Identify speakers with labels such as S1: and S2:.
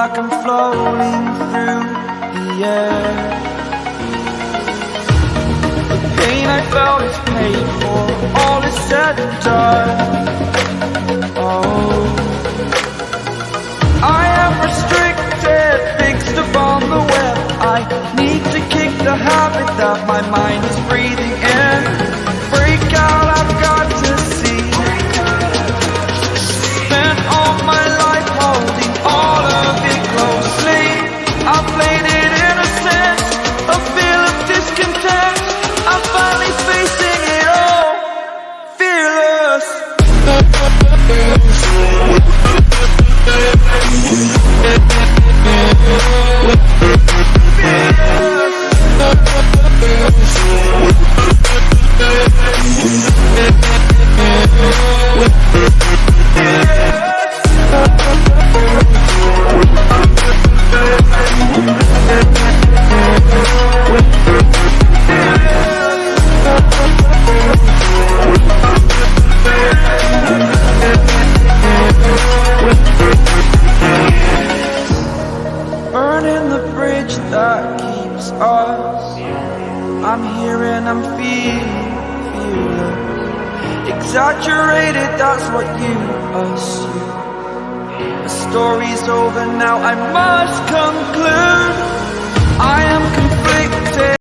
S1: like I'm floating through the air. The pain I felt is paid for, all is said and done. Oh, I am restricted, fixed upon the web. I need to kick the habit that my mind is breathing in. Break out, I've got to see. Spent all my life holding all of it closely. I played it innocent, a feel of discontent. I'm finally facing it all, fearless. Burning the bridge that keeps us. I'm here and I'm feeling exaggerated, that's what you assume. The story's over now, I must conclude. I am